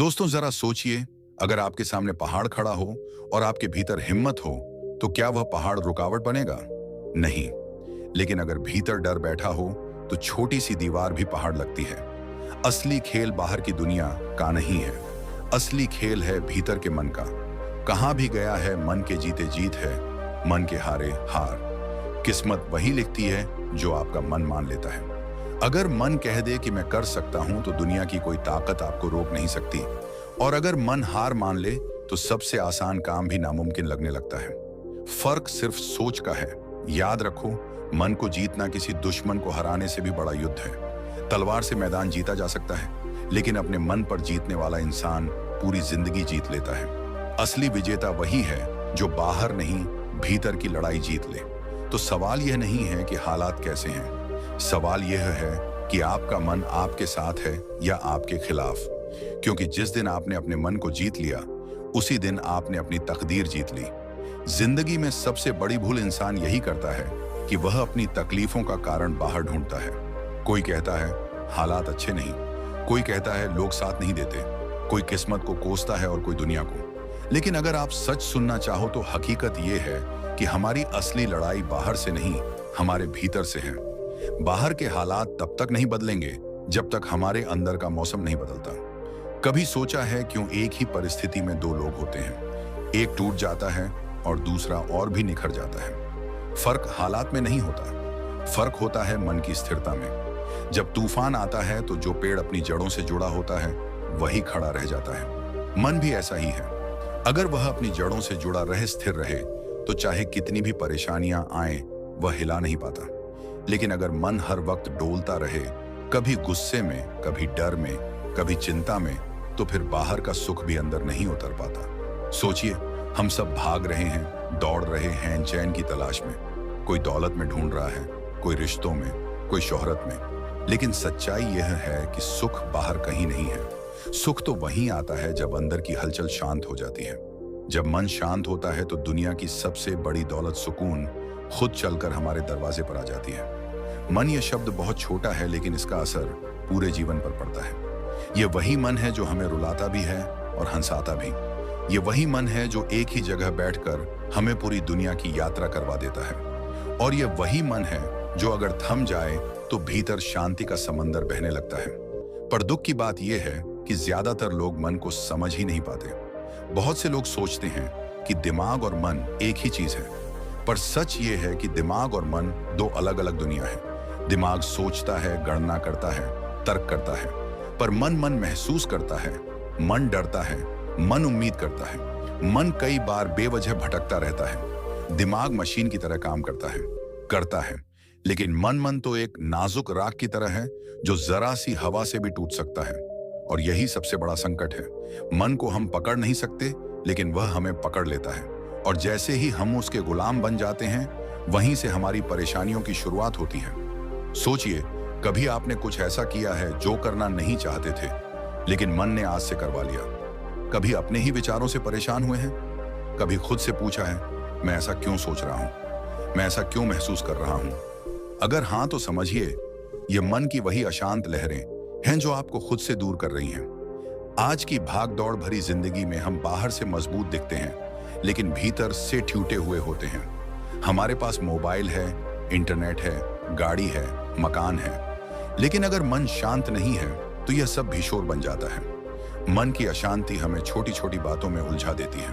दोस्तों जरा सोचिए, अगर आपके सामने पहाड़ खड़ा हो और आपके भीतर हिम्मत हो, तो क्या वह पहाड़ रुकावट बनेगा? नहीं। लेकिन अगर भीतर डर बैठा हो, तो छोटी सी दीवार भी पहाड़ लगती है। असली खेल बाहर की दुनिया का नहीं है। असली खेल है भीतर के मन का। कहां भी गया है मन के जीते जीत है, मन के हारे हार। किस्मत वही लिखती है जो आपका मन मान लेता है। अगर मन कह दे कि मैं कर सकता हूं, तो दुनिया की कोई ताकत आपको रोक नहीं सकती। और अगर मन हार मान ले, तो सबसे आसान काम भी नामुमकिन लगने लगता है। फर्क सिर्फ सोच का है। याद रखो, मन को जीतना किसी दुश्मन को हराने से भी बड़ा युद्ध है। तलवार से मैदान जीता जा सकता है, लेकिन अपने मन पर जीतने वाला इंसान पूरी जिंदगी जीत लेता है। असली विजेता वही है जो बाहर नहीं, भीतर की लड़ाई जीत ले। तो सवाल यह नहीं है कि हालात कैसे हैं, सवाल यह है कि आपका मन आपके साथ है या आपके खिलाफ। क्योंकि जिस दिन आपने अपने मन को जीत लिया, उसी दिन आपने अपनी तकदीर जीत ली। जिंदगी में सबसे बड़ी भूल इंसान यही करता है कि वह अपनी तकलीफों का कारण बाहर ढूंढता है। कोई कहता है हालात अच्छे नहीं, कोई कहता है लोग साथ नहीं देते, कोई किस्मत को कोसता है और कोई दुनिया को। लेकिन अगर आप सच सुनना चाहो, तो हकीकत यह है कि हमारी असली लड़ाई बाहर से नहीं, हमारे भीतर से है। बाहर के हालात तब तक नहीं बदलेंगे जब तक हमारे अंदर का मौसम नहीं बदलता। कभी सोचा है क्यों एक ही परिस्थिति में दो लोग होते हैं? एक टूट जाता है और दूसरा और भी निखर जाता है। फर्क हालात में नहीं होता, फर्क होता है मन की स्थिरता में। जब तूफान आता है, तो जो पेड़ अपनी जड़ों से जुड़ा होता है वही खड़ा रह जाता है। मन भी ऐसा ही है। अगर वह अपनी जड़ों से जुड़ा रहे, स्थिर रहे, तो चाहे कितनी भी परेशानियां आए, वह हिला नहीं पाता। लेकिन अगर मन हर वक्त डोलता रहे, कभी गुस्से में, कभी डर में, कभी चिंता में, तो फिर बाहर का सुख भी अंदर नहीं उतर पाता। सोचिए, हम सब भाग रहे हैं, दौड़ रहे हैं चैन की तलाश में। कोई दौलत में ढूंढ रहा है, कोई रिश्तों में, कोई शोहरत में। लेकिन सच्चाई यह है कि सुख बाहर कहीं नहीं है। सुख तो वहीं आता है जब अंदर की हलचल शांत हो जाती है। जब मन शांत होता है, तो दुनिया की सबसे बड़ी दौलत, सुकून, खुद चलकर हमारे दरवाजे पर आ जाती है। मन यह शब्द बहुत छोटा है, लेकिन इसका असर पूरे जीवन पर पड़ता है। यह वही मन है जो हमें रुलाता भी है और हंसाता भी। यह वही मन है जो एक ही जगह बैठकर हमें पूरी दुनिया की यात्रा करवा देता है। और यह वही मन है जो अगर थम जाए, तो भीतर शांति का समंदर बहने लगता है। पर दुख की बात यह है कि ज्यादातर लोग मन को समझ ही नहीं पाते। बहुत से लोग सोचते हैं कि दिमाग और मन एक ही चीज है, पर सच ये है कि दिमाग और मन दो अलग अलग दुनिया है। दिमाग सोचता है, गणना करता है, तर्क करता है, पर मन मन महसूस करता है। मन डरता है, मन उम्मीद करता है। मन कई बार बेवजह भटकता रहता है। दिमाग मशीन की तरह काम करता है, लेकिन मन तो एक नाजुक राख की तरह है जो जरा सी हवा से भी टूट सकता है। और यही सबसे बड़ा संकट है। मन को हम पकड़ नहीं सकते, लेकिन वह हमें पकड़ लेता है। और जैसे ही हम उसके गुलाम बन जाते हैं, वहीं से हमारी परेशानियों की शुरुआत होती है। सोचिए, कभी आपने कुछ ऐसा किया है जो करना नहीं चाहते थे, लेकिन मन ने आज से करवा लिया? कभी अपने ही विचारों से परेशान हुए हैं? कभी खुद से पूछा है, मैं ऐसा क्यों सोच रहा हूं, मैं ऐसा क्यों महसूस कर रहा हूं? अगर हां, तो समझिए, ये मन की वही अशांत लहरें हैं जो आपको खुद से दूर कर रही हैं। आज की भाग दौड़ भरी जिंदगी में हम बाहर से मजबूत दिखते हैं, लेकिन भीतर से टूटे हुए होते हैं। हमारे पास मोबाइल है, इंटरनेट है, गाड़ी है, मकान है, लेकिन अगर मन शांत नहीं है, तो यह सब भी शोर बन जाता है। मन की अशांति हमें छोटी छोटी बातों में उलझा देती है।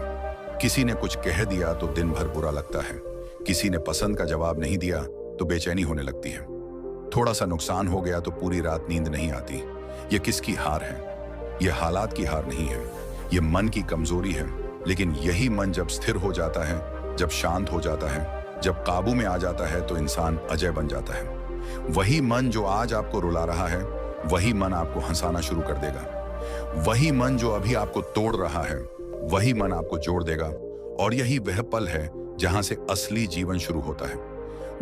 किसी ने कुछ कह दिया तो दिन भर बुरा लगता है। किसी ने पसंद का जवाब नहीं दिया तो बेचैनी होने लगती है। थोड़ा सा नुकसान हो गया तो पूरी रात नींद नहीं आती। यह किसकी हार है? यह हालात की हार नहीं है, यह मन की कमजोरी है। लेकिन यही मन जब स्थिर हो जाता है, जब शांत हो जाता है, जब काबू में आ जाता है, तो इंसान अजय बन जाता है। वही मन जो आज आपको रुला रहा है, वही मन आपको हंसाना शुरू कर देगा। वही मन जो अभी आपको तोड़ रहा है, वही मन आपको जोड़ देगा। और यही वह पल है जहां से असली जीवन शुरू होता है।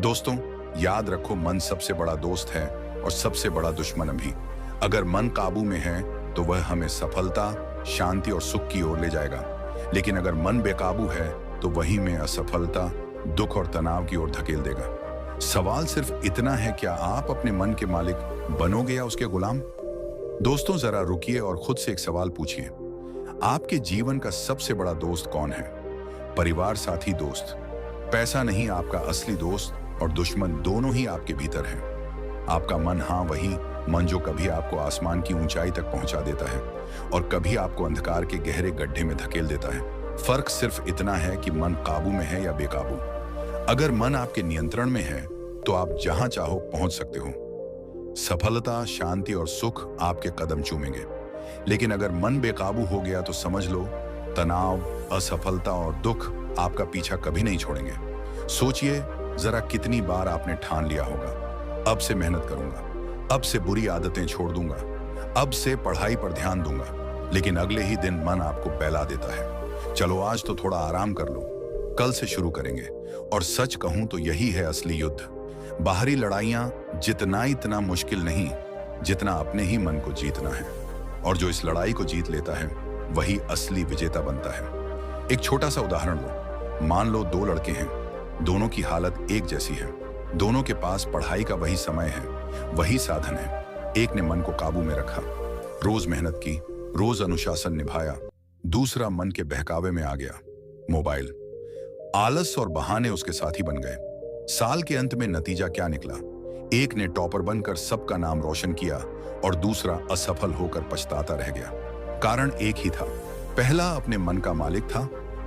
दोस्तों, याद रखो, मन सबसे बड़ा दोस्त है और सबसे बड़ा दुश्मन भी। अगर मन काबू में है, तो वह हमें सफलता, शांति और सुख की ओर ले जाएगा। लेकिन अगर मन बेकाबू है, तो वही में असफलता, दुख और तनाव की ओर धकेल देगा। सवाल सिर्फ इतना है, क्या आप अपने मन के मालिक बनोगे या उसके गुलाम? दोस्तों, जरा रुकिए और खुद से एक सवाल पूछिए। आपके जीवन का सबसे बड़ा दोस्त कौन है? परिवार, साथी, दोस्त? पैसा नहीं, आपका असली दोस्त और दुश्मन दोनों ही आपके भीतर हैं। आपका मन, हाँ वही मन जो कभी आपको आसमान की ऊंचाई तक पहुंचा देता है और कभी आपको अंधकार के गहरे गड्ढे में धकेल देता है। फर्क सिर्फ इतना है कि मन काबू में है या बेकाबू। अगर मन आपके नियंत्रण में है तो आप जहां चाहो पहुंच सकते हो। सफलता, शांति और सुख आपके कदम चूमेंगे। लेकिन अगर मन बेकाबू हो गया तो समझ लो, तनाव, असफलता और दुख आपका पीछा कभी नहीं छोड़ेंगे। सोचिए जरा, कितनी बार आपने ठान लिया होगा, अब से मेहनत करूंगा, अब से बुरी आदतें छोड़ दूंगा, अब से पढ़ाई पर ध्यान दूंगा, लेकिन अगले ही दिन मन आपको बहला देता है। चलो आज तो थोड़ा आराम कर लो, कल से शुरू करेंगे। और सच कहूं तो यही है असली युद्ध। बाहरी लड़ाइयां जितना इतना मुश्किल नहीं जितना अपने ही मन को जीतना है। और जो इस लड़ाई को जीत लेता है वही असली विजेता बनता है। एक छोटा सा उदाहरण लो। मान लो दो लड़के हैं, दोनों की हालत एक जैसी है, दोनों के पास पढ़ाई का वही समय है, वही साधन है। एक ने मन को काबू में रखा, रोज मेहनत की, रोज अनुशासन निभाया। दूसरा मन के बहकावे में आ गया, मोबाइल, आलस और बहाने उसके साथी बन गए। साल के अंत में नतीजा क्या निकला? एक ने टॉपर बनकर सबका नाम रोशन किया और दूसरा असफल होकर पछताता रह गया। कारण एक ही था, पहला अपने मन का मालिक था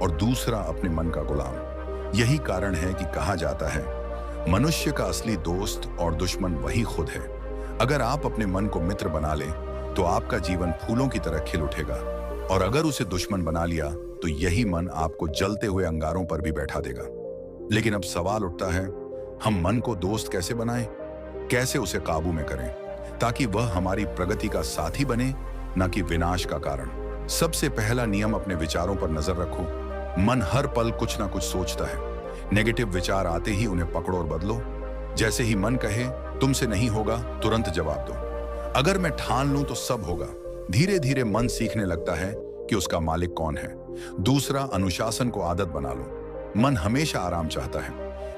और दूसरा अपने मन का गुलाम। यही कारण है कि कहा जाता है, मनुष्य का असली दोस्त और दुश्मन वही खुद है। अगर आप अपने मन को मित्र बना लें तो आपका जीवन फूलों की तरह खिल उठेगा, और अगर उसे दुश्मन बना लिया तो यही मन आपको जलते हुए अंगारों पर भी बैठा देगा। लेकिन अब सवाल उठता है, हम मन को दोस्त कैसे बनाएं? कैसे उसे काबू में करें ताकि वह हमारी प्रगति का साथी बने, न कि विनाश का कारण? सबसे पहला नियम, अपने विचारों पर नजर रखो। मन हर पल कुछ ना कुछ सोचता है। नेगेटिव विचार आते ही उन्हें पकड़ो और बदलो। जैसे ही मन कहे तुमसे नहीं होगा, तुरंत जवाब दो। अगर मैं ठान लूं तो सब होगा। धीरे धीरे मन सीखने लगता है कि उसका मालिक कौन है। दूसरा, अनुशासन को आदत बना लो। मन हमेशा आराम चाहता है,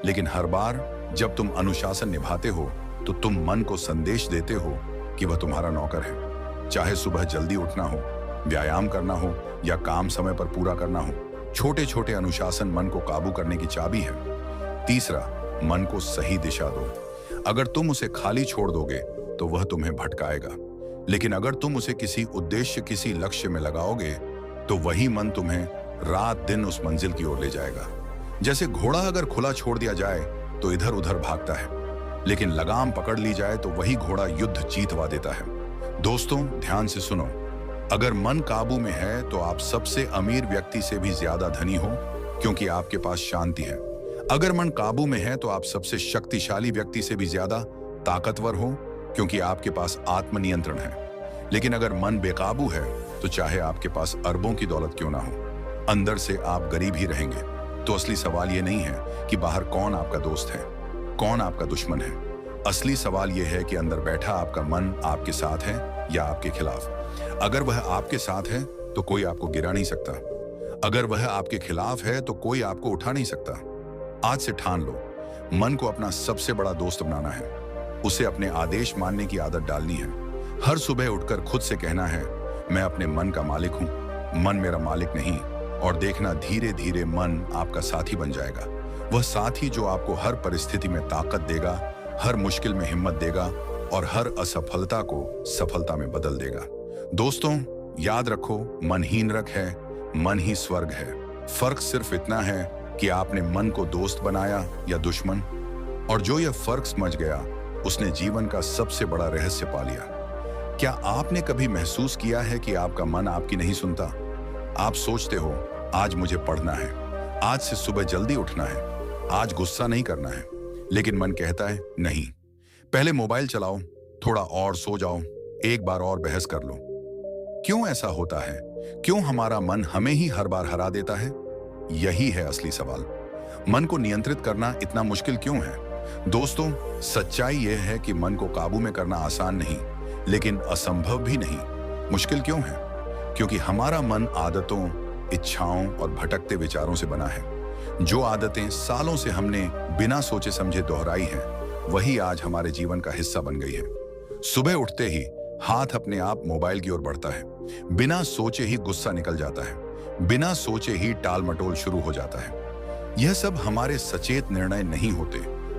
लेकिन हर बार जब तुम अनुशासन निभाते हो तो तुम मन को संदेश देते हो कि वह तुम्हारा नौकर है। चाहे सुबह जल्दी उठना हो, व्यायाम करना हो या काम समय पर पूरा करना हो, छोटे छोटे अनुशासन मन को काबू करने की चाबी है। तीसरा, मन को सही दिशा दो। अगर तुम उसे खाली छोड़ दोगे तो वह तुम्हें भटकाएगा, लेकिन अगर तुम उसे किसी उद्देश्य, किसी लक्ष्य में लगाओगे तो वही मन तुम्हें रात दिन उस मंजिल की ओर ले जाएगा। जैसे घोड़ा अगर खुला छोड़ दिया जाए तो इधर उधर भागता है, लेकिन लगाम पकड़ ली जाए तो वही घोड़ा युद्ध जीतवा देता है। दोस्तों, ध्यान से सुनो। अगर मन काबू में है तो आप सबसे अमीर व्यक्ति से भी ज्यादा धनी हो, क्योंकि आपके पास शांति है। अगर मन काबू में है तो आप सबसे शक्तिशाली व्यक्ति से भी ज्यादा ताकतवर हो, क्योंकि आपके पास आत्मनियंत्रण है। लेकिन अगर मन बेकाबू है तो चाहे आपके पास अरबों की दौलत क्यों ना हो, अंदर से आप गरीब ही रहेंगे। तो असली सवाल ये नहीं है कि बाहर कौन आपका दोस्त है, कौन आपका दुश्मन है। असली सवाल यह है कि अंदर बैठा आपका मन आपके साथ है या आपके खिलाफ। अगर वह आपके साथ है तो कोई आपको गिरा नहीं सकता, अगर वह आपके खिलाफ है तो कोई आपको उठा नहीं सकता। आज से ठान लो, मन को अपना सबसे बड़ा दोस्त बनाना है। उसे अपने आदेश मानने की आदत डालनी है। हर सुबह उठकर खुद से कहना है, मैं अपने मन का मालिक हूं, मन मेरा मालिक नहीं। और देखना, धीरे धीरे मन आपका साथी बन जाएगा। वह साथी जो आपको हर परिस्थिति में ताकत देगा, हर मुश्किल में हिम्मत देगा और हर असफलता को सफलता में बदल देगा। दोस्तों, याद रखो, मन ही नरक है, मन ही स्वर्ग है। फर्क सिर्फ इतना है कि आपने मन को दोस्त बनाया या दुश्मन। और जो यह फर्क समझ गया उसने जीवन का सबसे बड़ा रहस्य पा लिया। क्या आपने कभी महसूस किया है कि आपका मन आपकी नहीं सुनता? आप सोचते हो, आज मुझे पढ़ना है, आज से सुबह जल्दी उठना है, आज गुस्सा नहीं करना है, लेकिन मन कहता है नहीं, पहले मोबाइल चलाओ, थोड़ा और सो जाओ, एक बार और बहस कर लो। क्यों ऐसा होता है? क्यों हमारा मन हमें ही हर बार हरा देता है? यही है असली सवाल। मन को नियंत्रित करना इतना मुश्किल क्यों है? दोस्तों, सच्चाई यह है कि मन को काबू में करना आसान नहीं, लेकिन असंभव भी नहीं। मुश्किल क्यों है? क्योंकि हमारा मन आदतों, इच्छाओं और भटकते विचारों से बना है। जो आदतें सालों से हमने बिना सोचे समझे दोहराई हैं, वही आज हमारे जीवन का हिस्सा बन गई है। सुबह उठते ही हाथ अपने आप मोबाइल की ओर बढ़ता है, बिना सोचे ही गुस्सा निकल जाता है, बिना सोचे ही टाल मटोल शुरू हो जाता है। यह सब हमारे सचेत निर्णय नहीं होते,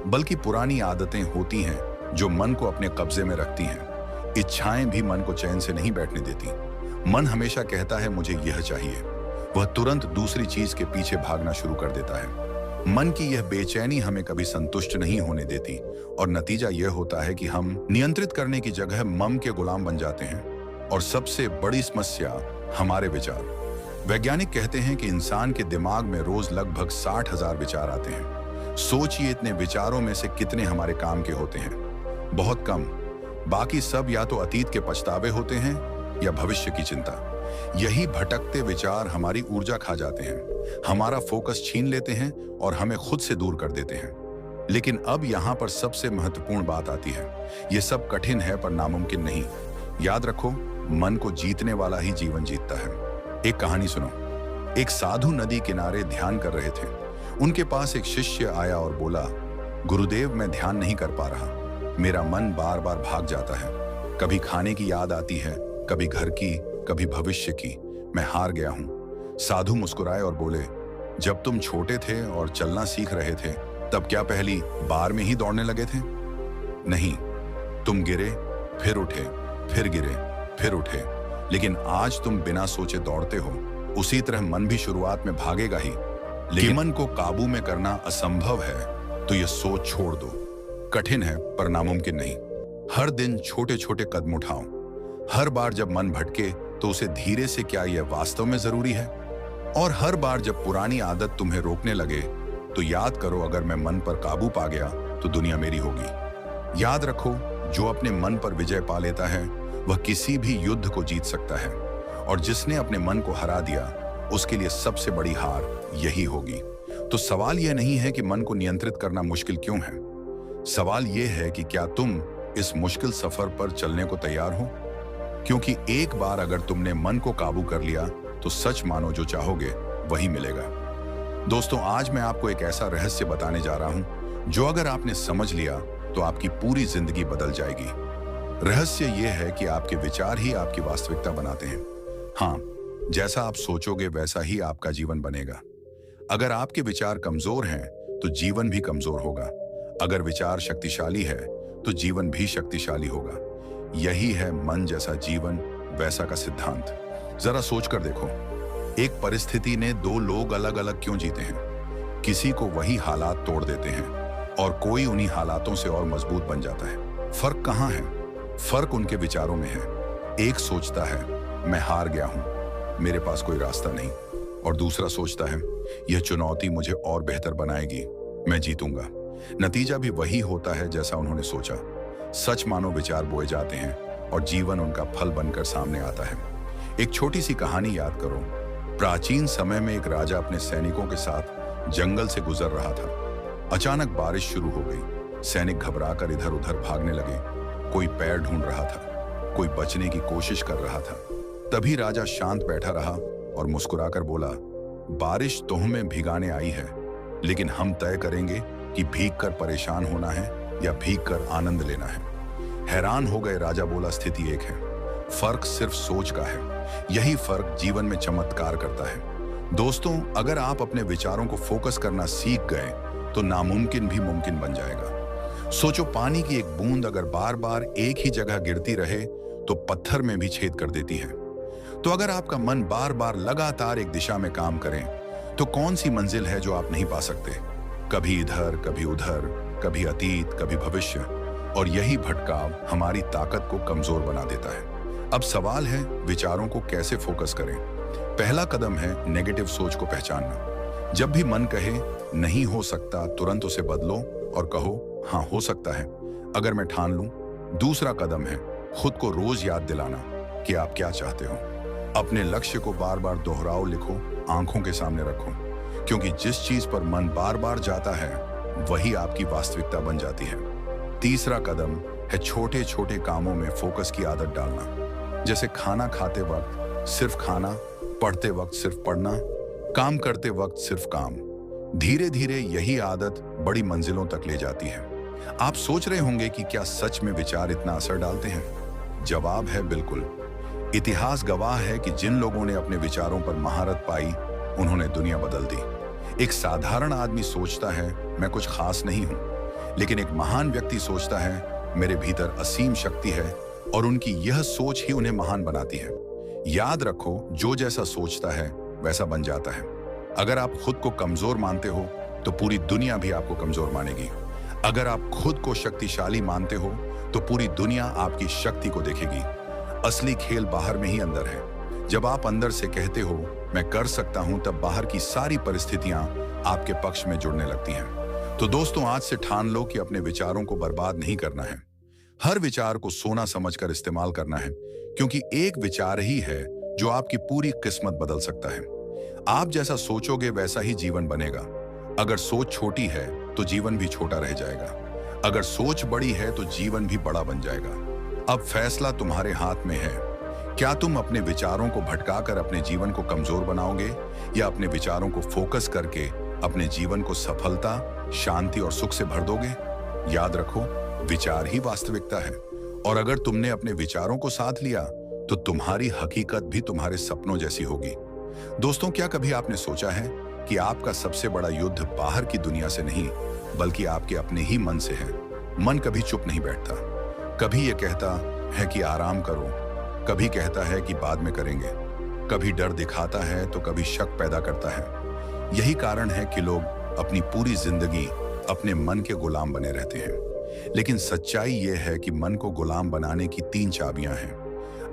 बल्कि पुरानी आदतें होती हैं जो मन को अपने कब्जे में रखती हैं। इच्छाएं भी मन को चैन से नहीं बैठने देती। मन हमेशा कहता है मुझे यह चाहिए, वह तुरंत दूसरी चीज के पीछे भागना शुरू कर देता है। मन की यह बेचैनी हमें कभी संतुष्ट नहीं होने देती और नतीजा यह होता है कि हम नियंत्रित करने की जगह मम के गुलाम बन जाते हैं। और सबसे बड़ी समस्या हमारे विचार। वैज्ञानिक कहते हैं कि इंसान के दिमाग में रोज लगभग 60,000 विचार आते हैं। सोचिए इतने विचारों में से कितने हमारे काम के होते हैं? बहुत कम। बाकी सब या तो अतीत के पछतावे होते हैं या भविष्य की चिंता। यही भटकते विचार हमारी ऊर्जा खा जाते हैं, हमारा फोकस छीन लेते हैं और हमें खुद से दूर कर देते हैं। लेकिन अब यहाँ पर सबसे महत्वपूर्ण बात आती है। यह सब कठिन है पर नामुमकिन नहीं। याद रखो, मन को जीतने वाला ही जीवन जीतता है। एक कहानी सुनो। एक साधु नदी किनारे ध्यान कर रहे थे। उनके पास एक शिष्य आया और बोला, गुरुदेव, मैं ध्यान नहीं कर पा रहा। मेरा मन बार बार भाग जाता है। कभी खाने की याद आती है, कभी घर की, कभी भविष्य की। मैं हार गया हूं। साधु मुस्कुराए और बोले, जब तुम छोटे थे और चलना सीख रहे थे, तब क्या पहली बार में ही दौड़ने लगे थे? नहीं, तुम गिरे, फिर उठे, फिर गिरे, फिर उठे। लेकिन आज तुम बिना सोचे दौड़ते हो। उसी तरह मन भी शुरुआत में भागेगा ही, लेकिन मन को काबू में करना असंभव है तो यह सोच छोड़ दो। कठिन है पर नामुमकिन नहीं। हर दिन छोटे छोटे कदम उठाओ। हर बार जब मन भटके तो उसे धीरे से, क्या यह वास्तव में जरूरी है? और हर बार जब पुरानी आदत तुम्हें रोकने लगे तो याद करो, अगर मैं मन पर काबू पा गया तो दुनिया मेरी होगी। याद रखो, जो अपने मन पर विजय पा लेता है वह किसी भी युद्ध को जीत सकता है, और जिसने अपने मन को हरा दिया उसके लिए सबसे बड़ी हार यही होगी। तो सवाल यह नहीं है कि मन को नियंत्रित करना मुश्किल क्यों है। सवाल यह है कि क्या तुम इस मुश्किल सफर पर चलने को तैयार हो? क्योंकि एक बार अगर तुमने मन को काबू कर लिया तो सच मानो, जो चाहोगे वही मिलेगा। दोस्तों, आज मैं आपको एक ऐसा रहस्य बताने जा रहा हूं जो अगर आपने समझ लिया तो आपकी पूरी जिंदगी बदल जाएगी। रहस्य यह है कि आपके विचार ही आपकी वास्तविकता बनाते हैं। हाँ, जैसा आप सोचोगे वैसा ही आपका जीवन बनेगा। अगर आपके विचार कमजोर हैं तो जीवन भी कमजोर होगा। अगर विचार शक्तिशाली है तो जीवन भी शक्तिशाली होगा। यही है मन जैसा जीवन वैसा का सिद्धांत। जरा सोचकर देखो, एक परिस्थिति ने दो लोग अलग अलग क्यों जीते हैं? किसी को वही हालात तोड़ देते हैं और कोई उन्हीं हालातों से और मजबूत बन जाता है। फर्क कहाँ है? फर्क उनके विचारों में है। एक सोचता है, मैं हार गया हूं, मेरे पास कोई रास्ता नहीं, और दूसरा सोचता है, यह चुनौती मुझे और बेहतर बनाएगी, मैं जीतूंगा। नतीजा भी वही होता है जैसा उन्होंने सोचा। सच मानो, विचार बोए जाते हैं और जीवन उनका फल बनकर सामने आता है। एक छोटी सी कहानी याद करो। प्राचीन समय में एक राजा अपने सैनिकों के साथ जंगल से गुजर रहा था। अचानक बारिश शुरू हो गई। सैनिक घबराकर इधर उधर भागने लगे। कोई पैर ढूंढ रहा था, कोई बचने की कोशिश कर रहा था। तभी राजा शांत बैठा रहा और मुस्कुराकर बोला, बारिश तो हमें भिगाने आई है, लेकिन हम तय करेंगे कि भीग कर परेशान होना है या भीग कर आनंद लेना है। हैरान हो गए राजा बोला, स्थिति एक है, फर्क सिर्फ सोच का है। यही फर्क जीवन में चमत्कार करता है। दोस्तों, अगर आप अपने विचारों को फोकस करना सीख गए तो नामुमकिन भी मुमकिन बन जाएगा। सोचो, पानी की एक बूंद अगर बार बार एक ही जगह गिरती रहे तो पत्थर में भी छेद कर देती है। तो अगर आपका मन बार बार लगातार एक दिशा में काम करे तो कौन सी मंजिल है जो आप नहीं पा सकते? कभी इधर, कभी उधर, कभी अतीत, कभी भविष्य। और यही भटकाव हमारी ताकत को कमजोर बना देता है। अब सवाल है, विचारों को कैसे फोकस करें? पहला कदम है नेगेटिव सोच को पहचानना। जब भी मन कहे नहीं हो सकता, तुरंत उसे बदलो और कहो, हाँ हो सकता है, अगर मैं ठान लूं। दूसरा कदम है खुद को रोज याद दिलाना कि आप क्या चाहते हो। अपने लक्ष्य को बार बार दोहराओ, लिखो, आंखों के सामने रखो, क्योंकि जिस चीज पर मन बार बार जाता है वही आपकी वास्तविकता बन जाती है। तीसरा कदम है छोटे छोटे कामों में फोकस की आदत डालना। जैसे खाना खाते वक्त सिर्फ खाना, पढ़ते वक्त सिर्फ पढ़ना, काम करते वक्त सिर्फ काम। धीरे धीरे यही आदत बड़ी मंजिलों तक ले जाती है। आप सोच रहे होंगे कि क्या सच में विचार इतना असर डालते हैं? जवाब है बिल्कुल। इतिहास गवाह है कि जिन लोगों ने अपने विचारों पर महारत पाई, उन्होंने दुनिया बदल दी। एक साधारण आदमी सोचता है मैं कुछ खास नहीं हूं, लेकिन एक महान व्यक्ति सोचता है मेरे भीतर असीम शक्ति है, और उनकी यह सोच ही उन्हें महान बनाती है। याद रखो, जो जैसा सोचता है वैसा बन जाता है। अगर आप खुद को कमजोर मानते हो तो पूरी दुनिया भी आपको कमजोर मानेगी। अगर आप खुद को शक्तिशाली मानते हो तो पूरी दुनिया आपकी शक्ति को देखेगी। असली खेल बाहर में ही अंदर है। जब आप अंदर से कहते हो मैं कर सकता हूं, तब बाहर की सारी परिस्थितियां आपके पक्ष में जुड़ने लगती हैं। तो दोस्तों, आज से ठान लो कि अपने विचारों को बर्बाद नहीं करना है। हर विचार को सोना समझकर इस्तेमाल करना है, क्योंकि एक विचार ही है जो आपकी पूरी किस्मत बदल सकता है। आप जैसा सोचोगे वैसा ही जीवन बनेगा। अगर सोच छोटी है तो जीवन भी छोटा रह जाएगा। अगर सोच बड़ी है तो जीवन भी बड़ा बन जाएगा। अब फैसला तुम्हारे हाथ में है। क्या तुम अपने विचारों को भटकाकर अपने जीवन को कमजोर बनाओगे, या अपने विचारों को फोकस करके अपने जीवन को सफलता, शांति और सुख से भर दोगे? याद रखो, विचार ही वास्तविकता है, और अगर तुमने अपने विचारों को साथ लिया तो तुम्हारी हकीकत भी तुम्हारे सपनों जैसी होगी। दोस्तों, क्या कभी आपने सोचा है कि आपका सबसे बड़ा युद्ध बाहर की दुनिया से नहीं, बल्कि आपके अपने ही मन से है? मन कभी चुप नहीं बैठता। कभी ये कहता है कि आराम करो, कभी कहता है कि बाद में करेंगे, कभी डर दिखाता है तो कभी शक पैदा करता है। यही कारण है कि लोग अपनी पूरी जिंदगी अपने मन के गुलाम बने रहते हैं। लेकिन सच्चाई यह है कि मन को गुलाम बनाने की 3 चाबियां हैं।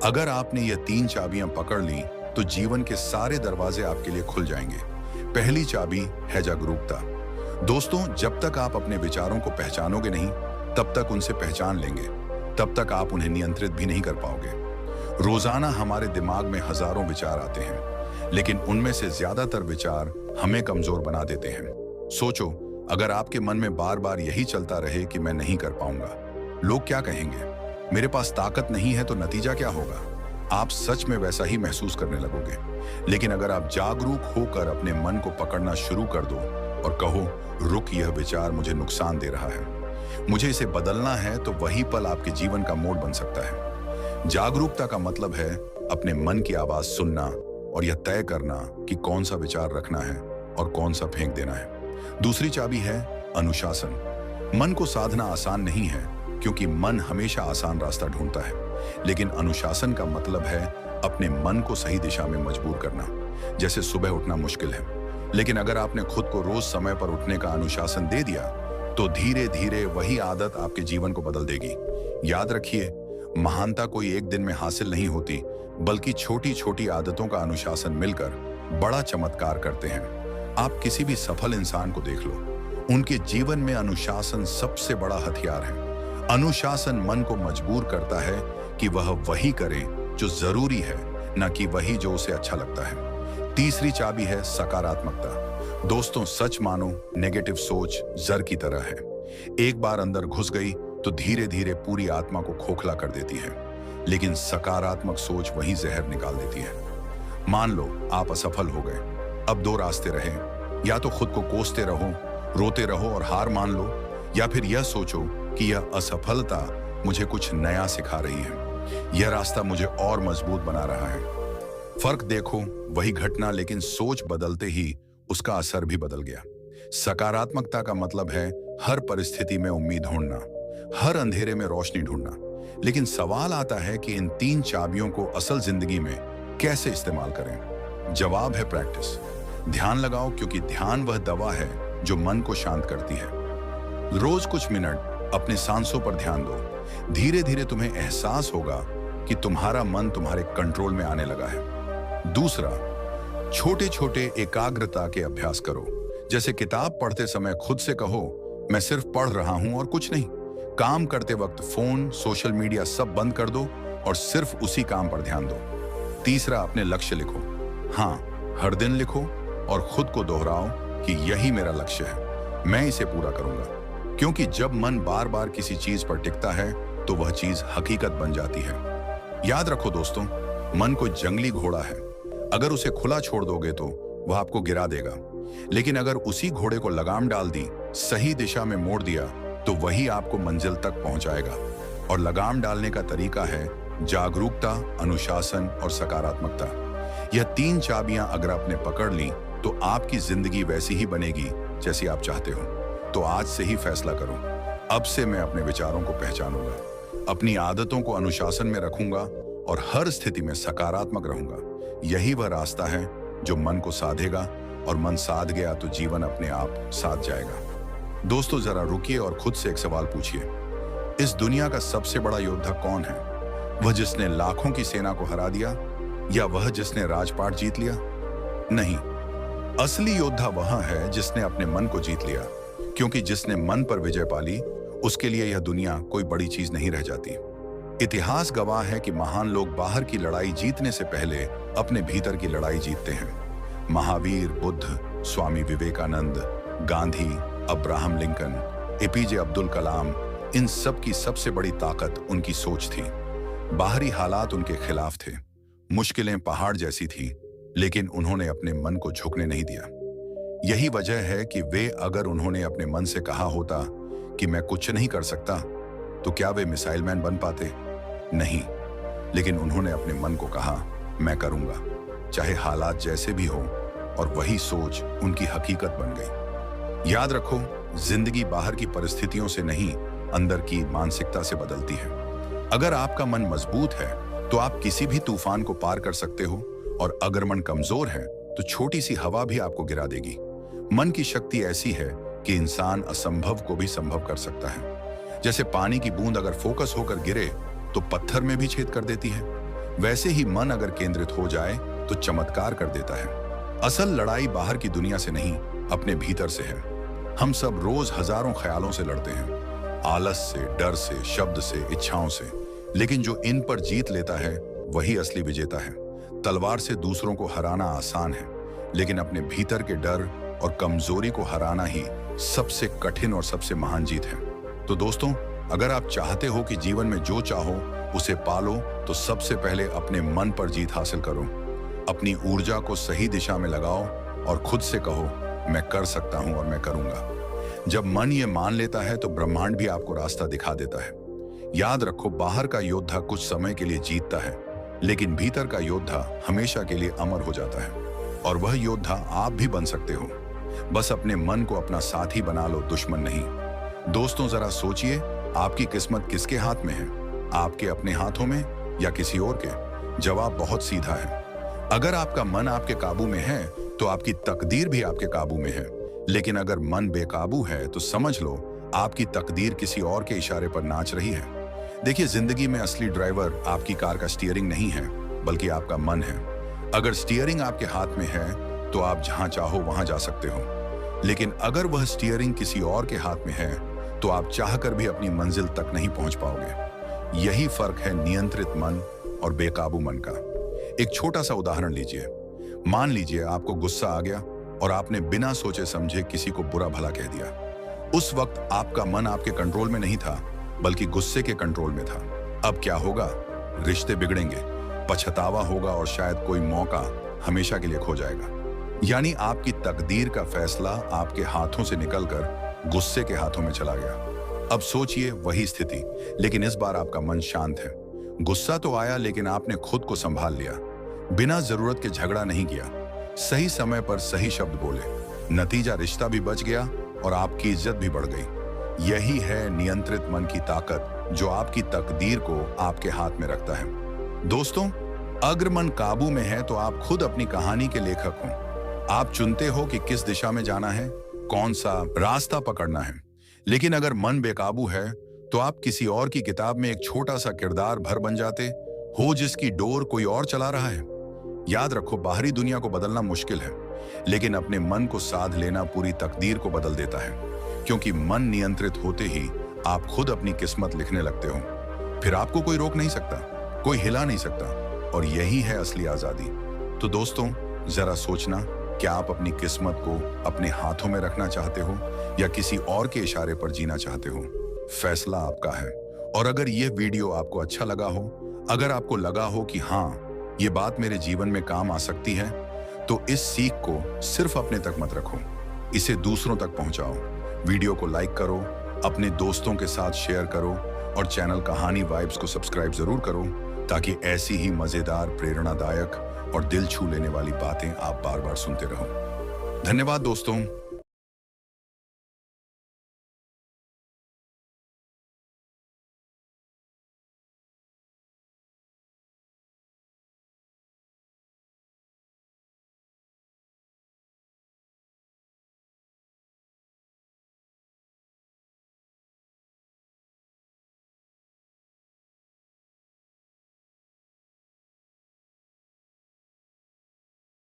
अगर आपने ये 3 चाबियां पकड़ ली तो जीवन के सारे दरवाजे आपके लिए खुल जाएंगे। पहली चाबी है जागरूकता। दोस्तों, जब तक आप अपने विचारों को पहचानोगे नहीं, तब तक उनसे पहचान लेंगे, तब तक आप उन्हें नियंत्रित भी नहीं कर पाओगे। रोजाना हमारे दिमाग में हजारों विचार आते हैं, लेकिन उनमें से ज्यादातर विचार हमें कमजोर बना देते हैं। सोचो, अगर आपके मन में बार बार यही चलता रहे कि मैं नहीं कर पाऊंगा, लोग क्या कहेंगे, मेरे पास ताकत नहीं है, तो नतीजा क्या होगा? आप सच में वैसा ही महसूस करने लगोगे। लेकिन अगर आप जागरूक होकर अपने मन को पकड़ना शुरू कर दो और कहो, रुक, यह विचार मुझे नुकसान दे रहा है, मुझे इसे बदलना है, तो वही पल आपके जीवन का मोड़ बन सकता है। जागरूकता का मतलब है अपने मन की आवाज सुनना और यह तय करना कि कौन सा विचार रखना है और कौन सा फेंक देना है। दूसरी चाबी है अनुशासन। मन को साधना आसान नहीं है, क्योंकि मन हमेशा आसान रास्ता ढूंढता है। लेकिन अनुशासन का मतलब है अपने मन को सही दिशा में मजबूर करना। जैसे सुबह उठना मुश्किल है, लेकिन अगर आपने खुद को रोज समय पर उठने का अनुशासन दे दिया, तो धीरे धीरे वही आदत आपके जीवन को बदल देगी। याद रखिए, महानता कोई एक दिन में हासिल नहीं होती, बल्कि छोटी छोटी आदतों का अनुशासन मिलकर बड़ा चमत्कार करते हैं। आप किसी भी सफल इंसान को देख लो, उनके जीवन में अनुशासन सबसे बड़ा हथियार है। अनुशासन मन को मजबूर करता है कि वह वही करे जो जरूरी है, न कि वही जो उसे अच्छा लगता है। तीसरी चाबी है सकारात्मकता। दोस्तों, सच मानो, नेगेटिव सोच जहर की तरह है। एक बार अंदर घुस गई तो धीरे धीरे पूरी आत्मा को खोखला कर देती है। लेकिन सकारात्मक सोच वही जहर निकाल देती है। मान लो आप असफल हो गए, अब 2 रास्ते रहे। या तो खुद को कोसते रहो, रोते रहो और हार मान लो, या फिर यह सोचो कि यह असफलता मुझे कुछ नया सिखा रही है, यह रास्ता मुझे और मजबूत बना रहा है। फर्क देखो, वही घटना, लेकिन सोच बदलते ही उसका असर भी बदल गया। सकारात्मकता का मतलब है हर परिस्थिति में उम्मीद ढूंढना, हर अंधेरे में रोशनी ढूंढना। लेकिन सवाल आता है कि इन 3 चाबियों को असल जिंदगी में कैसे इस्तेमाल करें? जवाब है प्रैक्टिस। ध्यान लगाओ, क्योंकि ध्यान वह दवा है जो मन को शांत करती है। रोज कुछ मिनट अपने सांसों पर ध्यान दो। धीरे धीरे तुम्हें एहसास होगा कि तुम्हारा मन तुम्हारे कंट्रोल में आने लगा है। दूसरा, छोटे छोटे एकाग्रता के अभ्यास करो। जैसे किताब पढ़ते समय खुद से कहो, मैं सिर्फ पढ़ रहा हूं और कुछ नहीं। काम करते वक्त फोन, सोशल मीडिया सब बंद कर दो और सिर्फ उसी काम पर ध्यान दो। तीसरा, अपने लक्ष्य लिखो। हाँ, हर दिन लिखो और खुद को दोहराओ कि यही मेरा लक्ष्य है, मैं इसे पूरा करूंगा। क्योंकि जब मन बार बार किसी चीज पर टिकता है तो वह चीज हकीकत बन जाती है। याद रखो दोस्तों, मन को जंगली घोड़ा है। अगर उसे खुला छोड़ दोगे तो वह आपको गिरा देगा, लेकिन अगर उसी घोड़े को लगाम डाल दी, सही दिशा में मोड़ दिया, तो वही आपको मंजिल तक पहुंचाएगा। और लगाम डालने का तरीका है जागरूकता, अनुशासन और सकारात्मकता। यह 3 चाबियां अगर आपने पकड़ ली तो आपकी जिंदगी वैसी ही बनेगी जैसी आप चाहते हो। तो आज से ही फैसला करो, अब से मैं अपने विचारों को पहचानूंगा, अपनी आदतों को अनुशासन में रखूंगा और हर स्थिति में सकारात्मक रहूंगा। यही वह रास्ता है जो मन को साधेगा, और मन साध गया तो जीवन अपने आप साध जाएगा। दोस्तों, जरा रुकिए और खुद से एक सवाल पूछिए, इस दुनिया का सबसे बड़ा योद्धा कौन है? वह जिसने लाखों की सेना को हरा दिया, या वह जिसने राजपाट जीत लिया? नहीं, असली योद्धा वह है जिसने अपने मन को जीत लिया, क्योंकि जिसने मन पर विजय पाली उसके लिए यह दुनिया कोई बड़ी चीज नहीं रह जाती। इतिहास गवाह है कि महान लोग बाहर की लड़ाई जीतने से पहले अपने भीतर की लड़ाई जीतते हैं। Mahavir, Buddha, Swami Vivekananda, Gandhi, Abraham Lincoln, APJ Abdul Kalam, इन सब की सबसे बड़ी ताकत उनकी सोच थी। बाहरी हालात उनके खिलाफ थे, मुश्किलें पहाड़ जैसी थी, लेकिन उन्होंने अपने मन को झुकने नहीं दिया। यही वजह है कि अगर उन्होंने अपने मन से कहा होता कि मैं कुछ नहीं कर सकता, तो क्या वे मिसाइल मैन बन पाते? नहीं, लेकिन उन्होंने अपने मन को कहा, मैं करूंगा, चाहे हालात जैसे भी हो, और वही सोच उनकी हकीकत बन गई। याद रखो, जिंदगी बाहर की परिस्थितियों से नहीं, अंदर की मानसिकता से बदलती है। अगर आपका मन मजबूत है तो आप किसी भी तूफान को पार कर सकते हो, और अगर मन कमजोर है तो छोटी सी हवा भी आपको गिरा देगी। मन की शक्ति ऐसी है कि इंसान असंभव को भी संभव कर सकता है। जैसे पानी की बूंद अगर फोकस होकर गिरे तो पत्थर में भी छेद कर देती है, वैसे ही मन अगर केंद्रित हो जाए तो चमत्कार कर देता है। असल लड़ाई बाहर की दुनिया से नहीं, अपने भीतर से है। हम सब रोज हजारों ख्यालों से लड़ते हैं, आलस से, डर से, शब्द से, इच्छाओं से, लेकिन जो इन पर जीत लेता है वही असली विजेता है। तलवार से दूसरों को हराना आसान है, लेकिन अपने भीतर के डर और कमजोरी को हराना ही सबसे कठिन और सबसे महान जीत है। तो दोस्तों, अगर आप चाहते हो कि जीवन में जो चाहो उसे पालो, तो सबसे पहले अपने मन पर जीत हासिल करो। अपनी ऊर्जा को सही दिशा में लगाओ और खुद से कहो, मैं कर सकता हूं और मैं करूंगा। जब मन ये मान लेता है तो ब्रह्मांड भी आपको रास्ता दिखा देता है। याद रखो, बाहर का योद्धा कुछ समय के लिए जीतता है, लेकिन भीतर का योद्धा हमेशा के लिए अमर हो जाता है। और वह योद्धा आप भी बन सकते हो। बस अपने मन को अपना साथी बना लो, दुश्मन नहीं। दोस्तों, जरा सोचिए, आपकी किस्मत किसके हाथ में है? आपके अपने हाथों में या किसी और के? जवाब बहुत सीधा है। अगर आपका मन आपके काबू में है तो आपकी तकदीर भी आपके काबू में है, लेकिन अगर मन बेकाबू है तो समझ लो आपकी तकदीर किसी और के इशारे पर नाच रही है। देखिए, जिंदगी में असली ड्राइवर आपकी कार का स्टीयरिंग नहीं है, बल्कि आपका मन है। अगर स्टीयरिंग आपके हाथ में है तो आप जहां चाहो वहां जा सकते हो, लेकिन अगर वह स्टीयरिंग किसी और के हाथ में है तो आप चाहकर भी अपनी मंजिल तक नहीं पहुंच पाओगे। यही फर्क है नियंत्रित मन और बेकाबू मन का। एक छोटा सा उदाहरण लीजिए। मान लीजिए आपको गुस्सा आ गया और आपने बिना सोचे समझे किसी को बुरा भला कह दिया। उस वक्त आपका मन आपके कंट्रोल में नहीं था, बल्कि गुस्से के कंट्रोल में था। अब क्या होगा? रिश्ते बिगड़ेंगे, पछतावा होगा और शायद कोई मौका हमेशा के लिए खो जाएगा। यानी आपकी तकदीर का फैसला आपके हाथों से निकलकर गुस्से के हाथों में चला गया। अब सोचिए वही स्थिति, लेकिन इस बार आपका मन शांत है। गुस्सा तो आया, लेकिन आपने खुद को संभाल लिया। बिना जरूरत के झगड़ा नहीं किया, सही समय पर सही शब्द बोले। नतीजा, रिश्ता भी बच गया और आपकी इज्जत भी बढ़ गई। यही है नियंत्रित मन की ताकत, जो आपकी तकदीर को आपके हाथ में रखता है। दोस्तों, अगर मन काबू में है तो आप खुद अपनी कहानी के लेखक हो। आप चुनते हो कि किस दिशा में जाना है, कौन सा रास्ता पकड़ना है। लेकिन अगर मन बेकाबू है तो आप किसी और की किताब में एक छोटा सा किरदार भर बन जाते हो, जिसकी डोर कोई और चला रहा है। याद रखो, बाहरी दुनिया को बदलना मुश्किल है, लेकिन अपने मन को साध लेना पूरी तकदीर को बदल देता है। क्योंकि मन नियंत्रित होते ही आप खुद अपनी किस्मत लिखने लगते हो। फिर आपको कोई रोक नहीं सकता, कोई हिला नहीं सकता, और यही है असली आजादी। तो दोस्तों, जरा सोचना, क्या आप अपनी किस्मत को अपने हाथों में रखना चाहते हो या किसी और के इशारे पर जीना चाहते हो? फैसला आपका है। और अगर यह वीडियो आपको अच्छा लगा हो, अगर आपको लगा हो कि हाँ, ये बात मेरे जीवन में काम आ सकती है, तो इस सीख को सिर्फ अपने तक मत रखो, इसे दूसरों तक पहुंचाओ। वीडियो को लाइक करो, अपने दोस्तों के साथ शेयर करो, और चैनल कहानी वाइब्स को सब्सक्राइब जरूर करो, ताकि ऐसी ही मजेदार, प्रेरणादायक और दिल छू लेने वाली बातें आप बार बार सुनते रहो। धन्यवाद दोस्तों।